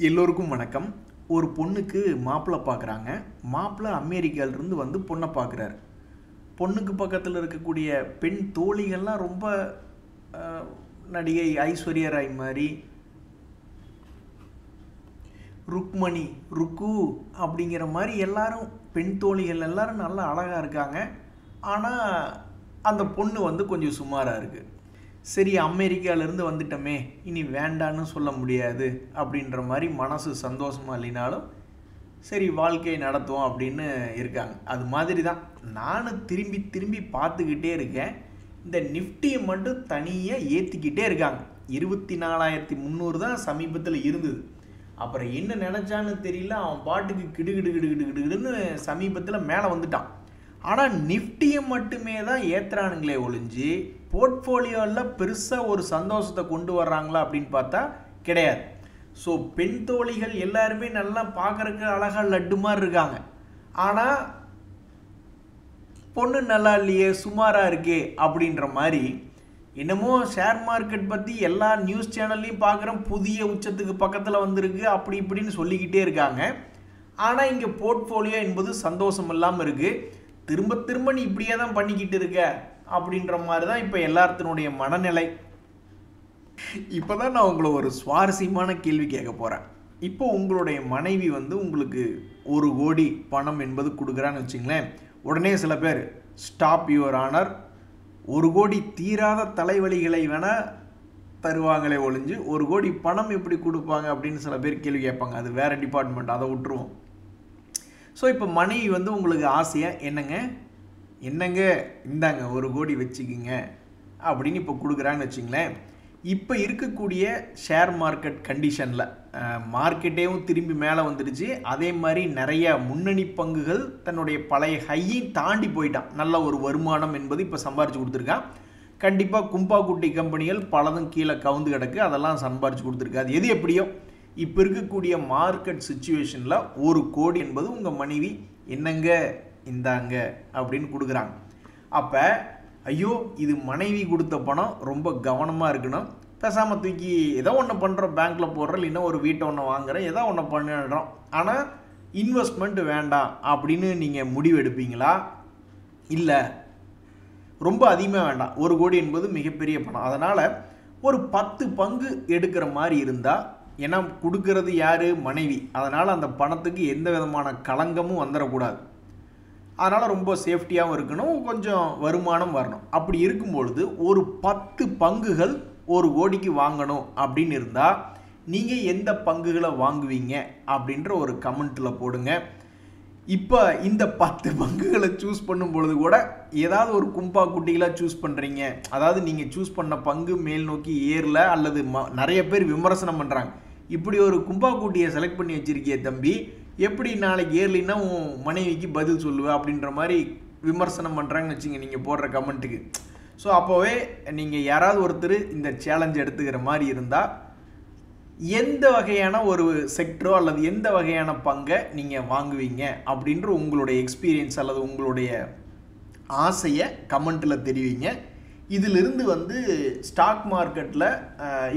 எல்லோருக்கும் வணக்கம். ஒரு பொண்ணுக்கு மாப்பிள்ளை பார்க்குறாங்க. மாப்பிள்ளை அமெரிக்காவிலிருந்து வந்து பொண்ணை பார்க்குறாரு. பொண்ணுக்கு பக்கத்தில் இருக்கக்கூடிய பெண் தோழிகள்லாம் ரொம்ப நடிகை ஐஸ்வர்யா ராய் மாதிரி, ருக்மணி, ருக்கு அப்படிங்கிற மாதிரி எல்லாரும் பெண் தோழிகள் எல்லாரும் நல்லா அழகாக இருக்காங்க. ஆனால் அந்த பொண்ணு வந்து கொஞ்சம் சுமாராக இருக்குது. சரி, அமெரிக்காவிலேருந்து வந்துட்டோமே, இனி வேண்டான்னு சொல்ல முடியாது அப்படின்ற மாதிரி மனசு சந்தோஷமாக இல்லைனாலும் சரி வாழ்க்கையை நடத்துவோம் அப்படின்னு இருக்காங்க. அது மாதிரி தான் நானும் திரும்பி திரும்பி பார்த்துக்கிட்டே இருக்கேன். இந்த நிஃப்டியை மட்டும் தனியாக ஏற்றிக்கிட்டே இருக்காங்க. 24,300 தான் சமீபத்தில் இருந்தது. அப்புறம் என்ன நினச்சான்னு தெரியல, அவன் பாட்டுக்கு கிடுகிடுன்னு சமீபத்தில் மேலே வந்துட்டான். ஆனால் நிஃப்டியை மட்டுமே தான் ஏற்றுறானுங்களே ஒழிஞ்சு போர்ட்ஃபோலியோவில் பெருசாக ஒரு சந்தோஷத்தை கொண்டு வர்றாங்களா அப்படின்னு பார்த்தா கிடையாது. ஸோ பெண் தோழிகள் எல்லாருமே நல்லா பார்க்குறக்கு அழகாக லட்டு மாதிரி இருக்காங்க. ஆனால் பொண்ணு நல்லா இல்லையே, சுமாராக இருக்கே அப்படின்ற மாதிரி என்னமோ ஷேர் மார்க்கெட் பற்றி எல்லா நியூஸ் சேனல்லையும் பார்க்குறோம், புதிய உச்சத்துக்கு பக்கத்தில் வந்திருக்கு அப்படி இப்படின்னு சொல்லிக்கிட்டே இருக்காங்க. ஆனால் இங்கே போர்ட்ஃபோலியோ என்பது சந்தோஷம் இல்லாமல் இருக்குது. திரும்ப திரும்ப நீ இப்படியே தான் பண்ணிக்கிட்டு இருக்க அப்படின்ற மாதிரி தான் இப்போ எல்லாத்தினுடைய மனநிலை. இப்போ தான் நான் உங்களை ஒரு சுவாரஸ்யமான கேள்வி கேட்க போகிறேன். இப்போ உங்களுடைய மனைவி வந்து உங்களுக்கு 1 கோடி பணம் என்பது கொடுக்குறான்னு வச்சுங்களேன். உடனே சில பேர் ஸ்டாப் யுவர் ஆனர், 1 கோடி தீராத தலைவலிகளை வேணால் தருவாங்களே ஒழிஞ்சு 1 கோடி பணம் எப்படி கொடுப்பாங்க அப்படின்னு சில பேர் கேள்வி கேட்பாங்க. அது வேறு டிபார்ட்மெண்ட், அதை விட்டுருவோம். ஸோ இப்போ மனைவி வந்து உங்களுக்கு ஆசையாக என்னங்க இந்தாங்க 1 கோடி வச்சுக்கிங்க அப்படின்னு இப்போ கொடுக்குறான்னு வச்சுங்களேன். இப்போ இருக்கக்கூடிய ஷேர் மார்க்கெட் கண்டிஷனில் மார்க்கெட்டேவும் திரும்பி மேலே வந்துடுச்சு. அதே மாதிரி நிறைய முன்னணி பங்குகள் தன்னுடைய பழைய ஹையை தாண்டி போயிட்டான். நல்ல ஒரு வருமானம் என்பது இப்போ சம்பாரித்து கொடுத்துருக்கான். கண்டிப்பாக கும்பா குட்டி கம்பெனிகள் பலதும் கீழே கவுந்து கிடக்கு, அதெல்லாம் சம்பாரித்து கொடுத்துருக்கு. அது எது எப்படியோ இப்போ இருக்கக்கூடிய மார்க்கெட் சுச்சுவேஷனில் 1 கோடி என்பது உங்கள் மனைவி என்னங்க இந்தாங்க அப்படின்னு கொடுக்குறாங்க. அப்போ ஐயோ இது மனைவி கொடுத்த பணம், ரொம்ப கவனமாக இருக்கணும். பேசாமல் தூக்கி ஏதோ ஒன்று பண்ணுறோம், பேங்க்கில் போடுறோம், இல்லைன்னா ஒரு வீட்டை ஒன்று வாங்குகிறோம், ஏதோ ஒன்று பண்ணிடுறோம். ஆனால் இன்வெஸ்ட்மெண்ட் வேண்டாம் அப்படின்னு நீங்கள் முடிவு எடுப்பீங்களா? இல்லை, ரொம்ப அதிகமாக வேண்டாம். 1 கோடி என்பது மிகப்பெரிய பணம். அதனால் ஒரு 10 பங்கு எடுக்கிற மாதிரி இருந்தால், ஏன்னா கொடுக்கறது யார்? மனைவி. அதனால் அந்த பணத்துக்கு எந்த விதமான களங்கமும் வந்துடக்கூடாது. அதனால் ரொம்ப சேஃப்டியாகவும் இருக்கணும், கொஞ்சம் வருமானம் வரணும். அப்படி இருக்கும்பொழுது ஒரு 10 பங்குகள் 1 கோடிக்கு வாங்கணும் அப்படின்னு இருந்தால் நீங்கள் எந்த பங்குகளை வாங்குவீங்க அப்படின்ற ஒரு கமெண்ட்டில் போடுங்க. இப்போ இந்த 10 பங்குகளை சூஸ் பண்ணும் பொழுது கூட ஏதாவது ஒரு கும்பா குட்டிகளாக சூஸ் பண்ணுறீங்க. அதாவது நீங்கள் சூஸ் பண்ண பங்கு மேல் நோக்கி ஏறல, அல்லது நிறைய பேர் விமர்சனம் பண்ணுறாங்க, இப்படி ஒரு கும்பா குட்டியை செலக்ட் பண்ணி வச்சுருக்கிய தம்பி, எப்படி நாளைக்கு ஏர்லின்னா உன் மனைவிக்கு பதில் சொல்லுவேன் அப்படின்ற மாதிரி விமர்சனம் பண்ணுறாங்கன்னு வச்சுங்க நீங்கள் போடுற கமெண்ட்டுக்கு. ஸோ அப்போவே நீங்கள் யாராவது ஒருத்தர் இந்த சேலஞ்ச் எடுத்துக்கிற மாதிரி இருந்தால் எந்த வகையான ஒரு செக்டரோ அல்லது எந்த வகையான பங்கை நீங்கள் வாங்குவீங்க அப்படின்ற உங்களுடைய எக்ஸ்பீரியன்ஸ் அல்லது உங்களுடைய ஆசையை கமெண்ட்டில் தெரிவிங்க. இதிலிருந்து வந்து ஸ்டாக் மார்க்கெட்டில்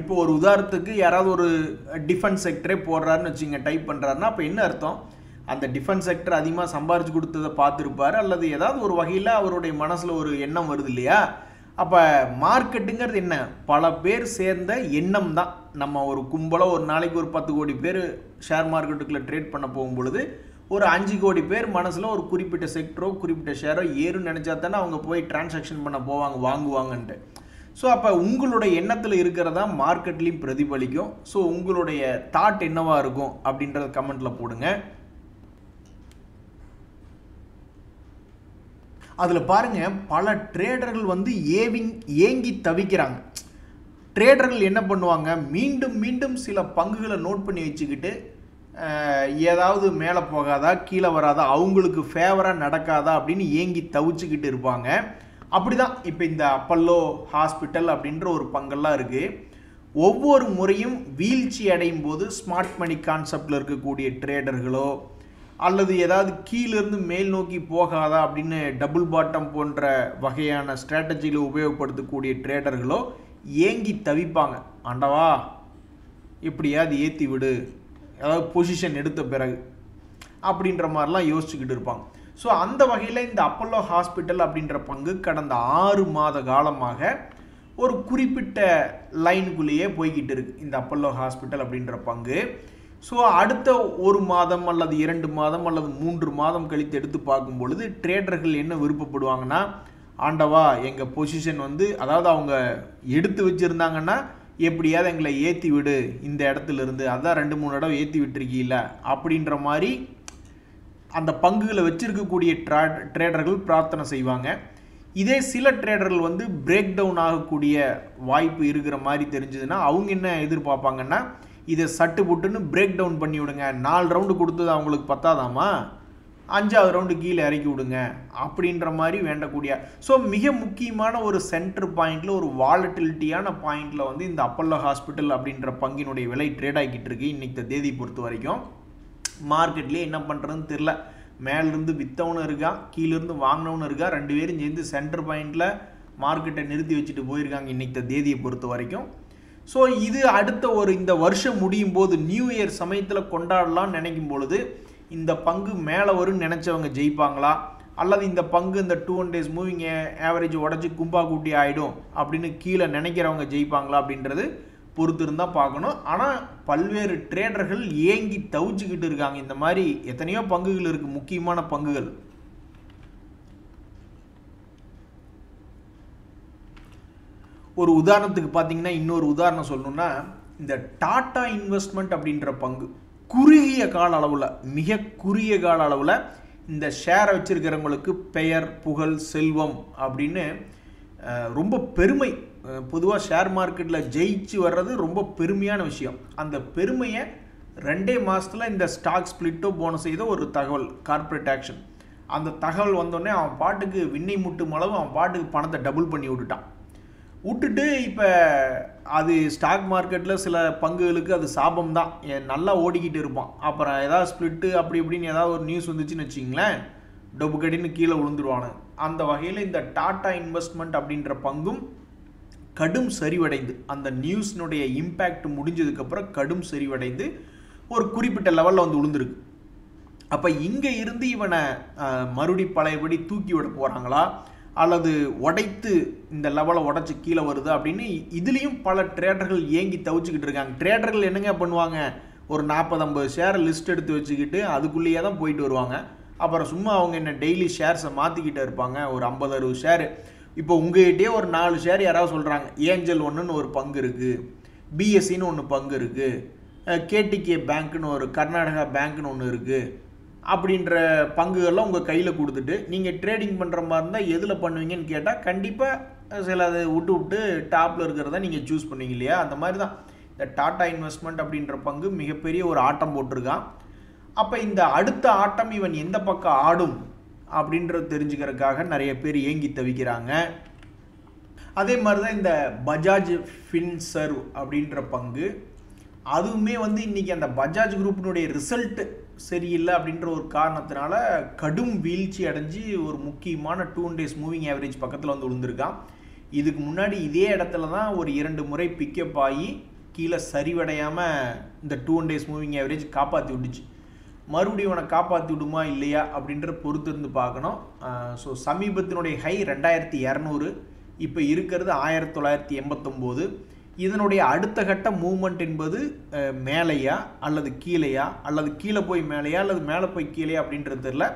இப்போ ஒரு உதாரணத்துக்கு யாராவது ஒரு டிஃபென்ஸ் செக்டரே போடுறாருன்னு வச்சுங்க, டைப் பண்ணுறாருன்னா அப்போ என்ன அர்த்தம்? அந்த டிஃபென்ஸ் செக்டர் அதிகமாக சம்பாரிச்சு கொடுத்ததை பார்த்துருப்பார், அல்லது ஏதாவது ஒரு வகையில் அவருடைய மனசில் ஒரு எண்ணம் வருது இல்லையா? அப்போ மார்க்கெட்டுங்கிறது என்ன? பல பேர் சேர்ந்த எண்ணம் தான். நம்ம ஒரு கும்பலாக ஒரு நாளைக்கு ஒரு 10 கோடி பேர் ஷேர் மார்க்கெட்டுக்குள்ளே ட்ரேட் பண்ண போகும்பொழுது ஒரு 5 கோடி பேர் மனசில் ஒரு குறிப்பிட்ட செக்டரோ குறிப்பிட்ட ஷேரோ ஏறுன்னு நினச்சா தானே அவங்க போய் டிரான்சாக்ஷன் பண்ண போவாங்க, வாங்குவாங்கன்ட்டு. ஸோ அப்போ உங்களுடைய எண்ணத்தில் இருக்கிறதா மார்க்கெட்லேயும் பிரதிபலிக்கும். ஸோ உங்களுடைய தாட் என்னவாக இருக்கும் அப்படின்றத கமெண்ட்டில் போடுங்க. அதில் பாருங்கள், பல ட்ரேடர்கள் வந்து ஏங்கி தவிக்கிறாங்க. ட்ரேடர்கள் என்ன பண்ணுவாங்க, மீண்டும் மீண்டும் சில பங்குகளை நோட் பண்ணி வச்சுக்கிட்டு ஏதாவது மேலே போகாதா கீழே வராதா, அவங்களுக்கு ஃபேவராக நடக்காதா அப்படின்னு ஏங்கி தவிச்சுக்கிட்டு இருப்பாங்க. அப்படி தான் இப்போ இந்த அப்பல்லோ ஹாஸ்பிட்டல் அப்படின்ற ஒரு பங்கெல்லாம் இருக்குது. ஒவ்வொரு முறையும் வீழ்ச்சி அடையும் போது ஸ்மார்ட் மணி கான்செப்டில் இருக்கக்கூடிய ட்ரேடர்களோ அல்லது ஏதாவது கீழிருந்து மேல் நோக்கி போகாதா அப்படின்னு டபுள் பாட்டம் போன்ற வகையான ஸ்ட்ராட்டஜியில் உபயோகப்படுத்தக்கூடிய ட்ரேடர்களோ ஏங்கி தவிப்பாங்க. ஆண்டவா எப்படியாவது ஏற்றி விடு, அதாவது பொசிஷன் எடுத்த பிறகு அப்படின்ற மாதிரிலாம் யோசிச்சுக்கிட்டு இருப்பாங்க. ஸோ அந்த வகையில் இந்த அப்பல்லோ ஹாஸ்பிட்டல் அப்படின்ற பங்கு கடந்த 6 மாத காலமாக ஒரு குறிப்பிட்ட லைனுக்குள்ளேயே போய்கிட்டு இருக்கு இந்த அப்பல்லோ ஹாஸ்பிட்டல் அப்படின்ற பங்கு. ஸோ அடுத்த 1 மாதம் அல்லது 2 மாதம் அல்லது 3 மாதம் கழித்து எடுத்து பார்க்கும் பொழுது ட்ரேடர்கள் என்ன விருப்பப்படுவாங்கன்னா, ஆண்டவா எங்கள் பொசிஷன் வந்து, அதாவது அவங்க எடுத்து வச்சுருந்தாங்கன்னா எப்படியாவது எங்களை ஏற்றி விடு இந்த இடத்துல இருந்து, அதான் 2-3 தடவை ஏற்றி விட்டுருக்கீங்கள அப்படின்ற மாதிரி அந்த பங்குகளை வச்சிருக்கக்கூடிய ட்ரேடர்கள் பிரார்த்தனை செய்வாங்க. இதே சில ட்ரேடர்கள் வந்து பிரேக் டவுன் ஆகக்கூடிய வாய்ப்பு இருக்கிற மாதிரி தெரிஞ்சதுன்னா அவங்க என்ன எதிர்பார்ப்பாங்கன்னா, இதை சட்டு புட்டுன்னு பிரேக் டவுன் பண்ணி விடுங்க, 4 ரவுண்டு கொடுத்தது அவங்களுக்கு பத்தாதாமா, 5ஆவது ரவுண்டு கீழே இறக்கி விடுங்க அப்படின்ற மாதிரி வேண்டக்கூடிய. ஸோ மிக முக்கியமான ஒரு சென்டர் பாயிண்டில், ஒரு வாலட்டிலிட்டியான பாயிண்டில் வந்து இந்த அப்பல்லோ ஹாஸ்பிட்டல் அப்படின்ற பங்கினுடைய விலை ட்ரேட் ஆகிக்கிட்டு இருக்கு இன்னைக்கு தேதி பொறுத்த வரைக்கும். மார்க்கெட்லேயே என்ன பண்ணுறதுன்னு தெரில. மேலேருந்து விற்றவனும் இருக்கா, கீழேருந்து வாங்கினவனும் இருக்கா, 2 பேரும் சேர்ந்து சென்டர் பாயிண்டில் மார்க்கெட்டை நிறுத்தி வச்சுட்டு போயிருக்காங்க இன்னைக்கு தேதியை பொறுத்த வரைக்கும். ஸோ இது அடுத்த இந்த வருஷம் முடியும் போது நியூ இயர் சமயத்தில் கொண்டாடலாம்னு நினைக்கும் பொழுது இந்த பங்கு மேலே வரும்னு நினச்சவங்க ஜெயிப்பாங்களா, அல்லது இந்த பங்கு இந்த 200 days மூவிங் ஆவரேஜ் உடச்சி கும்பா கூட்டி ஆகிடும் அப்படின்னு கீழே நினைக்கிறவங்க ஜெயிப்பாங்களா அப்படின்றது பொறுத்து இருந்தால் பார்க்கணும். ஆனால் பல்வேறு ட்ரேடர்கள் ஏங்கி தவிச்சுக்கிட்டு இருக்காங்க. இந்த மாதிரி எத்தனையோ பங்குகள் இருக்குது, முக்கியமான பங்குகள். ஒரு உதாரணத்துக்கு பார்த்தீங்கன்னா, இன்னொரு உதாரணம் சொல்லணும்னா, இந்த டாடா இன்வெஸ்ட்மெண்ட் அப்படின்ற பங்கு குறுகிய கால அளவில், மிக குறுகிய கால அளவில் இந்த ஷேரை வச்சிருக்கிறவங்களுக்கு பெயர், புகழ், செல்வம் அப்படின்னு ரொம்ப பெருமை. பொதுவாக ஷேர் மார்க்கெட்டில் ஜெயிச்சு வர்றது ரொம்ப பெருமையான விஷயம். அந்த பெருமையை 2 மாதத்தில் இந்த ஸ்டாக் ஸ்பிளிட்டோ போனஸ் செய்த ஒரு தகவல், கார்ப்பரேட் ஆக்ஷன். அந்த தகவல் வந்தோடனே அவன் பாட்டுக்கு விண்ணை முட்டும் அளவு அவன் பாட்டுக்கு பணத்தை டபுள் பண்ணி விட்டுட்டு இப்போ அது ஸ்டாக் மார்க்கெட்டில் சில பங்குகளுக்கு அது சாபம் தான், நல்லா ஓடிக்கிட்டு இருப்பான். அப்புறம் ஏதாவது ஸ்பிளிட்டு அப்படி இப்படின்னு ஏதாவது ஒரு நியூஸ் வந்துச்சுன்னு வச்சிங்களேன், டொப்பு கடின்னு கீழே விழுந்துருவானு. அந்த வகையில் இந்த டாடா இன்வெஸ்ட்மெண்ட் அப்படின்ற பங்கும் கடும் சரிவடைந்து, அந்த நியூஸ்னுடைய இம்பேக்ட் முடிஞ்சதுக்கப்புறம் கடும் சரிவடைந்து ஒரு குறிப்பிட்ட லெவலில் வந்து விழுந்துருக்கு. அப்போ இங்கே இருந்து இவனை மறுபடி பழையபடி தூக்கி விட போகிறாங்களா, அல்லது உடைத்து இந்த லெவலை உடச்சி கீழே வருது அப்படின்னு இதுலேயும் பல ட்ரேடர்கள் ஏங்கி தவிச்சுக்கிட்டு இருக்காங்க. ட்ரேடர்கள் என்னங்க பண்ணுவாங்க, ஒரு 40-50 ஷேரை லிஸ்ட் எடுத்து வச்சுக்கிட்டு அதுக்குள்ளேயே தான் போயிட்டு வருவாங்க. அப்புறம் சும்மா அவங்க என்ன டெய்லி ஷேர்ஸை மாற்றிக்கிட்டே இருப்பாங்க. ஒரு 50-60 ஷேரு. இப்போ உங்கள்கிட்டயே ஒரு 4 ஷேர் யாராவது சொல்கிறாங்க, ஏஞ்சல் ஒன்றுன்னு ஒரு பங்கு இருக்குது, பிஎஸ்சின்னு ஒன்று பங்கு இருக்குது, கேடிகே பேங்க்னு ஒரு கர்நாடகா பேங்க்னு ஒன்று இருக்குது அப்படின்ற பங்குகள்லாம் உங்கள் கையில் கொடுத்துட்டு நீங்கள் ட்ரேடிங் பண்ணுற மாதிரி இருந்தால் எதில் பண்ணுவீங்கன்னு கேட்டால் கண்டிப்பாக சில அதை விட்டு டாப்பில் இருக்கிறத நீங்கள் சூஸ் பண்ணுவீங்க இல்லையா. அந்த மாதிரி தான் இந்த டாடா இன்வெஸ்ட்மெண்ட் அப்படின்ற பங்கு மிகப்பெரிய ஒரு ஆட்டம் போட்டிருக்கான். அப்போ இந்த அடுத்த ஆட்டம் இவன் எந்த பக்கம் ஆடும் அப்படின்றது தெரிஞ்சுக்கிறதுக்காக நிறைய பேர் ஏங்கி தவிக்கிறாங்க. அதே மாதிரி தான் இந்த பஜாஜ் ஃபின்சர்வ் அப்படின்ற பங்கு, அதுவுமே வந்து இன்றைக்கி அந்த பஜாஜ் குரூப்பினுடைய ரிசல்ட் சரியில்லை அப்படின்ற ஒரு காரணத்தினால கடும் வீழ்ச்சி அடைஞ்சு ஒரு முக்கியமான 200 days மூவிங் ஆவரேஜ் பக்கத்தில் வந்து விழுந்திருக்கான். இதுக்கு முன்னாடி இதே இடத்துல தான் ஒரு 2 முறை பிக்கப் ஆகி கீழே சரிவடையாமல் இந்த 200 days மூவிங் ஆவரேஜ் காப்பாற்றி விட்டுச்சு. மறுபடியும் அவனை காப்பாற்றி விடுமா இல்லையா அப்படின்ற பொறுத்து இருந்து பார்க்கணும். ஸோ சமீபத்தினுடைய ஹை 2200, இப்போ இருக்கிறது 1989. இதனுடைய அடுத்த கட்ட மூவ்மெண்ட் என்பது மேலேயா அல்லது கீழேயா, அல்லது கீழே போய் மேலேயா அல்லது மேலே போய் கீழேயா அப்படின்றது தெரியல.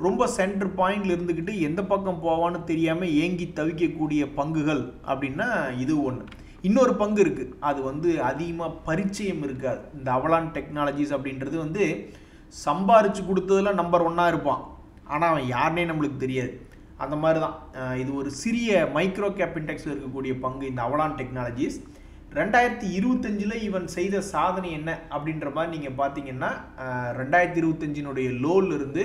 ரொம்ப சென்டர் பாயிண்டில் இருந்துக்கிட்டு எந்த பக்கம் போவான்னு தெரியாமல் ஏங்கி தவிக்கக்கூடிய பங்குகள் அப்படின்னா இது ஒன்று. இன்னொரு பங்கு இருக்குது, அது வந்து அதிகமாக பரிச்சயம் இருக்காது. இந்த அவலான் டெக்னாலஜிஸ் அப்படின்றது வந்து சம்பாரித்து கொடுத்ததில் நம்பர் 1 இருப்பான், ஆனால் அவன் யாருனே நம்மளுக்கு தெரியாது. அந்த மாதிரி தான் இது ஒரு சிறிய மைக்ரோ கேப் இண்டெக்ஸில் இருக்கக்கூடிய பங்கு இந்த அவலான் டெக்னாலஜிஸ். 2025 இவன் செய்த சாதனை என்ன அப்படின்ற மாதிரி நீங்கள் பார்த்தீங்கன்னா 2025 லோலிருந்து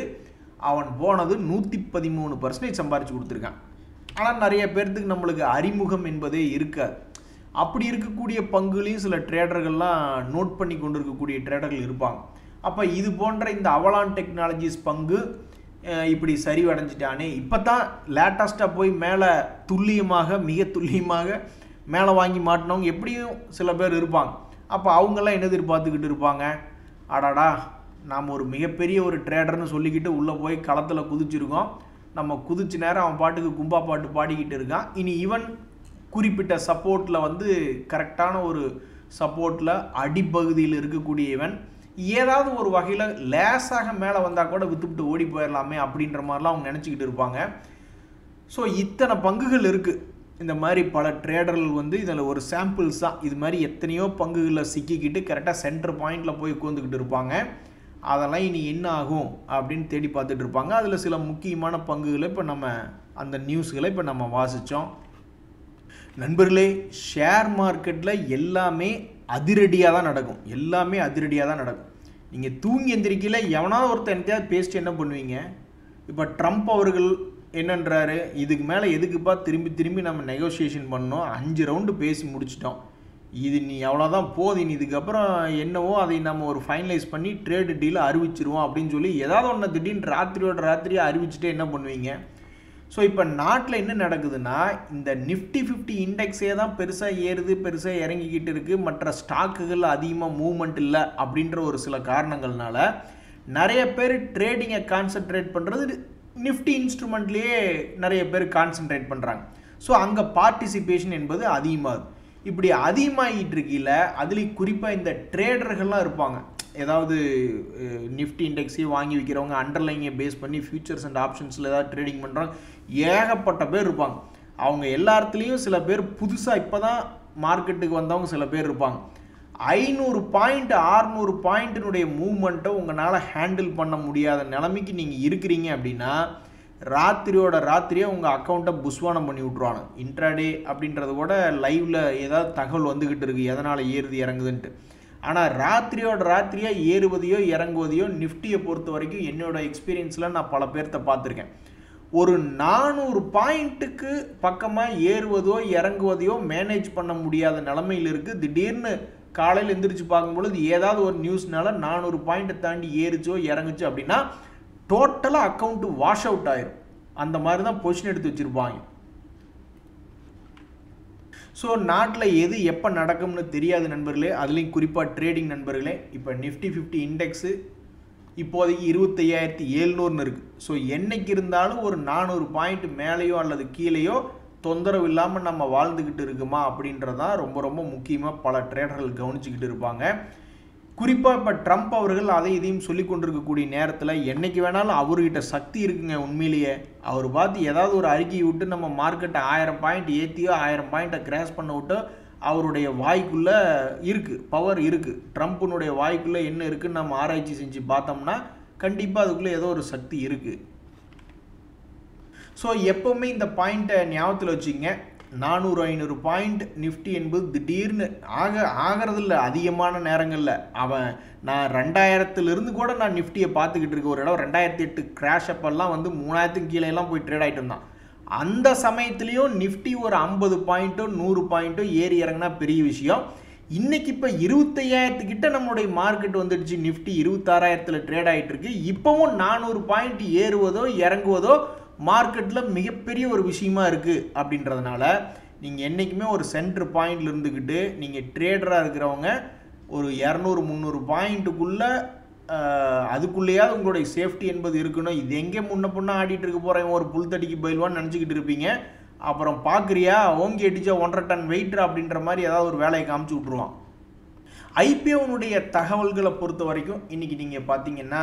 அவன் போனது 113% சம்பாரித்து கொடுத்துருக்கான். ஆனால் நிறைய பேர்த்துக்கு நம்மளுக்கு அறிமுகம் என்பதே இருக்காது. அப்படி இருக்கக்கூடிய பங்குலையும் சில ட்ரேடர்கள்லாம் நோட் பண்ணி கொண்டு இருக்கக்கூடிய ட்ரேடர்கள் இருப்பாங்க. அப்போ இது போன்ற இந்த அவலான் டெக்னாலஜிஸ் பங்கு இப்படி சரிவடைஞ்சிட்டானே, இப்போ தான் லேட்டஸ்ட்டாக போய் மேலே மிக துல்லியமாக மேலே வாங்கி மாட்டினவங்க எப்படியும் சில பேர் இருப்பாங்க. அப்போ அவங்கெல்லாம் என்ன எதிர்பார்த்துக்கிட்டு இருப்பாங்க, அடாடா நாம் ஒரு மிகப்பெரிய ஒரு ட்ரேடர்னு சொல்லிக்கிட்டு உள்ளே போய் களத்தில் குதிச்சிருக்கோம். நம்ம குதிச்ச நேரம் அவன் பாட்டுக்கு கும்பா பாட்டு பாடிக்கிட்டு இருக்கான். இனி இவன் குறிப்பிட்ட சப்போர்ட்டில் வந்து கரெக்டான ஒரு சப்போர்ட்டில் அடிப்பகுதியில் இருக்கக்கூடிய இவன் ஏதாவது ஒரு வகையில் லேசாக மேலே வந்தால் கூட விற்றுவிட்டு ஓடி போயிடலாமே அப்படின்ற மாதிரிலாம் அவங்க நினச்சிக்கிட்டு இருப்பாங்க. ஸோ இத்தனை பங்குகள் இருக்குது. இந்த மாதிரி பல ட்ரேடர்கள் வந்து இதில் ஒரு சாம்பிள்ஸ் தான். இது மாதிரி எத்தனையோ பங்குகளில் சிக்கிக்கிட்டு கரெக்டாக சென்டர் பாயிண்டில் போய் உட்காந்துக்கிட்டு இருப்பாங்க. அதெல்லாம் இனி என்ன ஆகும் அப்படின்னு தேடி பார்த்துட்டு இருப்பாங்க. அதில் சில முக்கியமான பங்குகளை இப்போ நம்ம அந்த நியூஸ்களை இப்போ நம்ம வாசித்தோம். நண்பர்களே, ஷேர் மார்க்கெட்டில் எல்லாமே அதிரடியாக தான் நடக்கும். எல்லாமே அதிரடியாக தான் நடக்கும். நீங்கள் தூங்கி எந்திரிக்கல எவனாவது ஒருத்தர் என்னத்தையாவது பேசிட்டு என்ன பண்ணுவீங்க? இப்போ ட்ரம்ப் அவர்கள் என்னன்றாரு, இதுக்கு மேலே எதுக்குப்பா திரும்பி திரும்பி நம்ம நெகோசியேஷன் பண்ணோம், 5 ரவுண்டு பேசி முடிச்சிட்டோம், இது நீ அவ்வளோதான் போதும், இதுக்கப்புறம் என்னவோ அதை நம்ம ஒரு ஃபைனலைஸ் பண்ணி ட்ரேடு டீலை அறிவிச்சிருவோம் அப்படின்னு சொல்லி ஏதாவது ஒன்று திடீர்னு ராத்திரியோட ராத்திரியாக அறிவிச்சுட்டு என்ன பண்ணுவீங்க? ஸோ இப்போ நாட்டில் என்ன நடக்குதுன்னா, இந்த நிஃப்டி 50 இண்டெக்ஸே தான் பெருசாக ஏறுது, பெருசாக இறங்கிக்கிட்டு இருக்குது. மற்ற ஸ்டாக்குகள் அதிகமாக மூவ்மெண்ட் இல்லை அப்படின்ற ஒரு சில காரணங்கள்னால நிறைய பேர் ட்ரேடிங்கை கான்சென்ட்ரேட் பண்ணுறது நிஃப்டி இன்ஸ்ட்ருமெண்ட்லேயே நிறைய பேர் கான்சென்ட்ரேட் பண்ணுறாங்க. ஸோ அங்கே பார்ட்டிசிபேஷன் என்பது அதிகமாகுது. இப்படி அதிகமாகிட்டு இருக்கையில் அதுலேயும் குறிப்பாக இந்த ட்ரேடர்கள்லாம் இருப்பாங்க. ஏதாவது நிஃப்டி இண்டெக்ஸையும் வாங்கி விற்கிறவங்க, அண்டர்லைங்கை பேஸ் பண்ணி ஃபியூச்சர்ஸ் அண்ட் ஆப்ஷன்ஸில் ஏதாவது ட்ரேடிங் பண்ணுறவங்க ஏகப்பட்ட பேர் இருப்பாங்க. அவங்க எல்லாத்துலேயும் சில பேர் புதுசாக இப்போ தான் மார்க்கெட்டுக்கு வந்தவங்க சில பேர் இருப்பாங்க. 500 பாயிண்ட் 600 பாயிண்ட்டினுடைய மூவ்மெண்ட்டை உங்களால் ஹேண்டில் பண்ண முடியாத நிலைமைக்கு நீங்கள் இருக்கிறீங்க அப்படின்னா ராத்திரியோட ராத்திரியே உங்கள் அக்கௌண்ட்டை புஸ்வானம் பண்ணி விட்ருவாங்க. இன்ட்ராடே அப்படின்றது கூட லைவில் ஏதாவது தகவல் வந்துக்கிட்டு இருக்குது எதனால் ஏறுது இறங்குதுன்ட்டு. ஆனால் ராத்திரியோட ராத்திரியாக ஏறுவதையோ இறங்குவதையோ நிஃப்டியை பொறுத்த வரைக்கும் என்னோட எக்ஸ்பீரியன்ஸில் நான் பல பேர்த்த பார்த்துருக்கேன். ஒரு 400 பாயிண்ட்டுக்கு பக்கமாக ஏறுவதோ இறங்குவதையோ மேனேஜ் பண்ண முடியாத நிலமையில் இருக்குது. திடீர்னு காலையில் எந்திரிச்சு பார்க்கும்பொழுது ஏதாவது ஒரு நியூஸ்னால 400 பாயிண்ட்டை தாண்டி ஏறிச்சோ இறங்குச்சு அப்படின்னா டோட்டலாக அக்கௌண்ட்டு வாஷ் அவுட் ஆயிரும். அந்த மாதிரி தான் பொசிஷன் எடுத்து வச்சுருப்பாங்க. ஸோ நாட்டில் எது எப்போ நடக்கும்னு தெரியாது நண்பர்களே. அதுலேயும் குறிப்பாக ட்ரேடிங் நண்பர்களே. இப்போ நிஃப்டி 50 இண்டெக்ஸு இப்போதைக்கு 25,700 இருக்குது. ஸோ என்னைக்கு இருந்தாலும் ஒரு 400 பாயிண்ட் மேலேயோ அல்லது கீழேயோ தொந்தரவு இல்லாமல் நம்ம வாழ்ந்துக்கிட்டு இருக்குமா அப்படின்றதான் ரொம்ப ரொம்ப முக்கியமாக பல ட்ரேடர்கள் கவனிச்சுக்கிட்டு இருப்பாங்க. குறிப்பாக இப்போ ட்ரம்ப் அவர்கள் அதை இதையும் சொல்லி கொண்டிருக்கக்கூடிய நேரத்தில் என்றைக்கு வேணாலும் அவர்கிட்ட சக்தி இருக்குங்க. உண்மையிலேயே அவர் பார்த்து ஏதாவது ஒரு அறிக்கையை விட்டு நம்ம மார்க்கெட்டை 1000 பாயிண்ட் ஏற்றியோ 1000 பாயிண்ட்டை கிராஷ் பண்ண விட்டோ அவருடைய வாய்க்குள்ளே இருக்குது, பவர் இருக்குது. ட்ரம்ப்புனுடைய வாய்க்குள்ளே என்ன இருக்குதுன்னு நம்ம ஆராய்ச்சி செஞ்சு பார்த்தோம்னா கண்டிப்பாக அதுக்குள்ளே ஏதோ ஒரு சக்தி இருக்குது. ஸோ எப்போவுமே இந்த பாயிண்ட்டை ஞாபகத்தில் வச்சுங்க. 400-500 பாயிண்ட் நிஃப்டி என்பது திடீர்னு ஆகிறதில்ல. அதிகமான நேரங்களில் நான் 2000 கூட நான் நிஃப்டியை பார்த்துக்கிட்டு இருக்க ஒரு இடம் 2008 கிராஷ் அப்பெல்லாம் வந்து 3000 கீழேலாம் போய் ட்ரேட் ஆகிட்டு இருந்தான். அந்த சமயத்துலேயும் நிஃப்டி ஒரு 50 பாயிண்ட்டோ 100 பாயிண்ட்டோ ஏறி இறங்கினா பெரிய விஷயம். இன்றைக்கி இப்போ 25,000 கிட்ட நம்மளுடைய மார்க்கெட் வந்துடுச்சு. நிஃப்டி 26,000 ட்ரேட் ஆகிட்டு இருக்கு. இப்போவும் 400 பாயிண்ட் ஏறுவதோ இறங்குவதோ மார்க்கெட்டில் மிகப்பெரிய ஒரு விஷயமா இருக்குது. அப்படின்றதுனால நீங்கள் என்றைக்குமே ஒரு சென்டர் பாயிண்டில் இருந்துக்கிட்டு நீங்கள் ட்ரேடராக இருக்கிறவங்க ஒரு 200-300 பாயிண்ட்டுக்குள்ளே அதுக்குள்ளேயாவது உங்களுடைய சேஃப்டி என்பது இருக்கணும். இது எங்கே முன்ன பொண்ணா ஆடிட்டு இருக்க போகிறேன் ஒரு புல் தடிக்கு பயில்வான்னு நினச்சிக்கிட்டு இருப்பீங்க. அப்புறம் பார்க்குறியா ஓங்கி அடித்தா 1.5 டன் வெயிட்ரு அப்படின்ற மாதிரி ஏதாவது ஒரு வேலையை காமிச்சு விட்ருவான். ஐபிஓனுடைய தகவல்களை பொறுத்த வரைக்கும் இன்றைக்கி நீங்கள் பார்த்தீங்கன்னா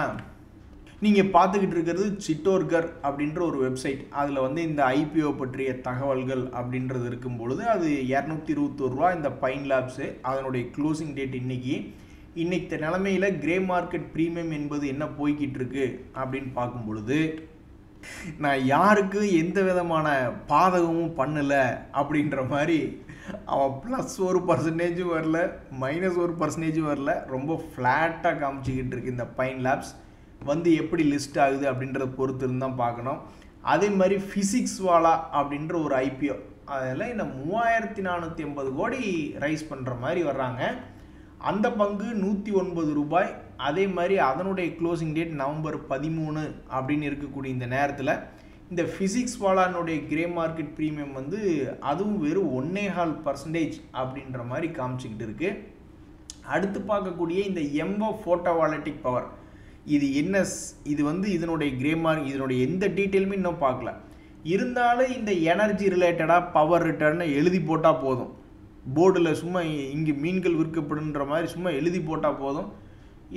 நீங்கள் பார்த்துக்கிட்டு இருக்கிறது சிட்டோர்கர் அப்படின்ற ஒரு வெப்சைட். அதில் வந்து இந்த ஐபிஓ பற்றிய தகவல்கள் அப்படின்றது இருக்கும் பொழுது அது 221 ரூபா இந்த பைன் லேப்ஸு. அதனுடைய க்ளோசிங் டேட் இன்னைக்கு நிலைமையில் கிரே மார்க்கெட் ப்ரீமியம் என்பது என்ன போய்கிட்டு இருக்கு அப்படின்னு பார்க்கும் பொழுது நான் யாருக்கு எந்த விதமான பாதகமும் பண்ணலை அப்படின்ற மாதிரி அவன் +1% வரல, -1% வரல, ரொம்ப ஃப்ளாட்டாக காமிச்சிக்கிட்டு இருக்கு. இந்த பைன் லேப்ஸ் வந்து எப்படி லிஸ்ட் ஆகுது அப்படின்றத பொறுத்து இருந்தால் பார்க்கணும். அதே மாதிரி ஃபிசிக்ஸ் வாலா அப்படின்ற ஒரு ஐபிஓ, அதில் இந்த 3480 கோடி ரைஸ் பண்ணுற மாதிரி வர்றாங்க. அந்த பங்கு 109 ரூபாய். அதே மாதிரி அதனுடைய க்ளோசிங் டேட் நவம்பர் 13 அப்படின்னு இருக்கக்கூடிய இந்த நேரத்தில் இந்த ஃபிசிக்ஸ் வாலானுடைய கிரே மார்க்கெட் ப்ரீமியம் வந்து அதுவும் வெறும் 1.25% அப்படின்ற மாதிரி காமிச்சிக்கிட்டு இருக்குது. அடுத்து பார்க்கக்கூடிய இந்த எம்போ ஃபோட்டோவாலிட்டிக் பவர், இது என்ன, இது வந்து இதனுடைய கிரே மார்க், இதனுடைய எந்த டீட்டெயிலுமே இன்னும் பார்க்கல. இருந்தாலும் இந்த எனர்ஜி ரிலேட்டடாக பவர் ரிட்டர்ன்னு எழுதி போட்டால் போதும், போர்டில் சும்மா இங்கே மீன்கள் விற்கப்படுன்ற மாதிரி சும்மா எழுதி போட்டால் போதும்,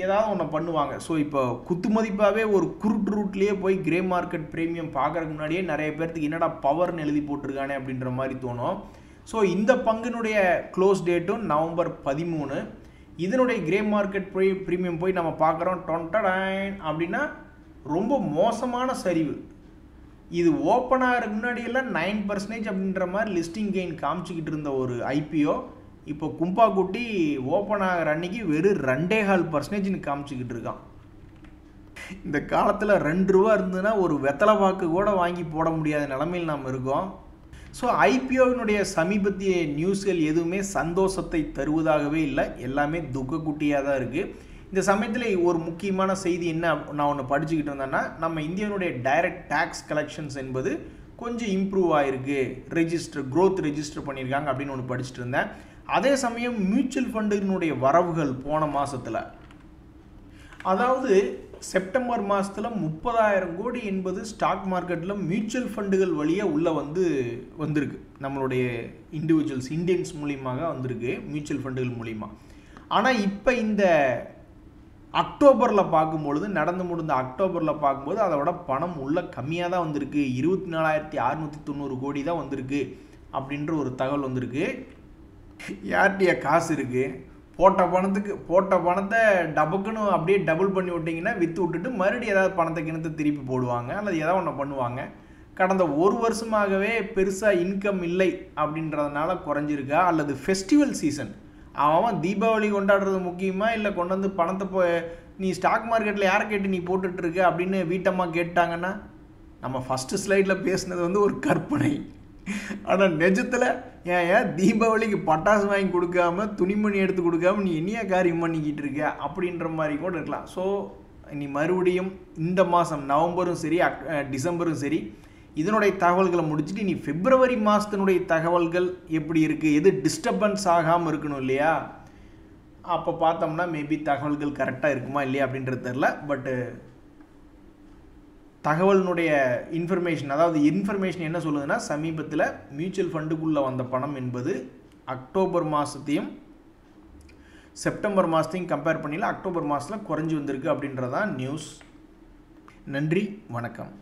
ஏதாவது ஒன்று பண்ணுவாங்க. ஸோ இப்போ குத்து மதிப்பாகவே ஒரு குருட் ரூட்லேயே போய் கிரே மார்க்கெட் ப்ரீமியம் பார்க்குறதுக்கு முன்னாடியே நிறைய பேர்த்துக்கு என்னடா பவர்னு எழுதி போட்டிருக்கானே அப்படின்ற மாதிரி தோணும். ஸோ இந்த பங்குனுடைய க்ளோஸ் டேட்டும் நவம்பர் 13. இதனுடைய கிரே மார்க்கெட் ப்ரீமியம் போய் நம்ம பார்க்குறோம் 29 அப்படின்னா ரொம்ப மோசமான சரிவு. இது ஓப்பன் ஆகிறதுக்கு முன்னாடியெல்லாம் 9% அப்படின்ற மாதிரி லிஸ்டிங் கெயின் காமிச்சிக்கிட்டு இருந்த ஒரு ஐபிஓ இப்போ கும்பா குட்டி ஓப்பன் ஆகிற அன்னைக்கு வெறும் 2.25% காமிச்சிக்கிட்டு இருக்கான். இந்த காலத்தில் 2 ரூபா இருந்ததுன்னா ஒரு வெத்தலை பாக்கு கூட வாங்கி போட முடியாத நிலைமையில் நாம் இருக்கோம். ஸோ ஐபிஓவினுடைய சமீபத்திய நியூஸ்கள் எதுவுமே சந்தோஷத்தை தருவதாகவே இல்லை, எல்லாமே துக்க குட்டியாக தான் இருக்குது. இந்த சமயத்தில் ஒரு முக்கியமான செய்தி என்ன, நான் ஒன்று படிச்சுக்கிட்டு இருந்தேன்னா, நம்ம இந்தியாவினுடைய டைரக்ட் டேக்ஸ் கலெக்ஷன்ஸ் என்பது கொஞ்சம் இம்ப்ரூவ் ஆகிருக்கு, க்ரோத் ரெஜிஸ்டர் பண்ணியிருக்காங்க அப்படின்னு ஒன்று படிச்சுட்டு இருந்தேன். அதே சமயம் மியூச்சுவல் ஃபண்டுனுடைய வரவுகள் போன மாதத்தில், அதாவது செப்டம்பர் மாதத்தில் 30,000 கோடி என்பது ஸ்டாக் மார்க்கெட்டில் மியூச்சுவல் ஃபண்டுகள் வழியாக உள்ளே வந்திருக்கு, நம்மளுடைய இண்டிவிஜுவல்ஸ் இந்தியன்ஸ் மூலியமாக வந்திருக்கு மியூச்சுவல் ஃபண்டுகள் மூலிமா. ஆனால் இப்போ இந்த அக்டோபரில் பார்க்கும்பொழுது, நடந்து முடிந்த அக்டோபரில் பார்க்கும்போது அதோட பணம் உள்ள கம்மியாக தான் வந்திருக்கு, 24,690 கோடி தான் வந்திருக்கு அப்படின்ற ஒரு தகவல் வந்திருக்கு. யார்கிட்ட காசு இருக்குது, போட்ட பணத்தை டபுக்குன்னு அப்படியே டபுள் பண்ணி விட்டிங்கன்னா விற்று விட்டுட்டு மறுபடியும் ஏதாவது பணத்தை கிணத்தை திருப்பி போடுவாங்க அல்லது ஏதாவது ஒன்று பண்ணுவாங்க. கடந்த ஒரு வருஷமாகவே பெருசாக இன்கம் இல்லை அப்படின்றதுனால குறைஞ்சிருக்கா, அல்லது ஃபெஸ்டிவல் சீசன், அவன் தீபாவளி கொண்டாடுறது முக்கியமாக, இல்லை கொண்டு வந்து பணத்தை நீ ஸ்டாக் மார்க்கெட்டில் யாரை கேட்டு நீ போட்டுட்ருக்க அப்படின்னு வீட்டம்மா கேட்டாங்கன்னா, நம்ம ஃபஸ்ட்டு ஸ்லைடில் பேசுனது வந்து ஒரு கற்பனை. ஆனால் நிஜத்தில் ஏன் தீபாவளிக்கு பட்டாசு வாங்கி கொடுக்காம துணிமணி எடுத்து கொடுக்காம நீ என்னையா காரியம் பண்ணிக்கிட்டு இருக்க அப்படின்ற மாதிரி கூட இருக்கலாம். ஸோ நீ மறுபடியும் இந்த மாதம் நவம்பரும் சரி டிசம்பரும் சரி இதனுடைய தகவல்களை முடிச்சுட்டு நீ பிப்ரவரி மாதத்தினுடைய தகவல்கள் எப்படி இருக்குது, எது டிஸ்டர்பன்ஸ் ஆகாமல் இருக்கணும் இல்லையா, அப்போ பார்த்தோம்னா மேபி தகவல்கள் கரெக்டாக இருக்குமா இல்லையா அப்படின்றது தெரில. பட்டு தகவலினுடைய இன்ஃபர்மேஷன், அதாவது இன்ஃபர்மேஷன் என்ன சொல்லுதுன்னா, சமீபத்தில் மியூச்சுவல் ஃபண்டுக்குள்ளே வந்த பணம் என்பது அக்டோபர் மாதத்தையும் செப்டம்பர் மாதத்தையும் கம்பேர் பண்ணல, அக்டோபர் மாதத்தில் குறைஞ்சி வந்திருக்கு அப்படின்றதான் நியூஸ். நன்றி, வணக்கம்.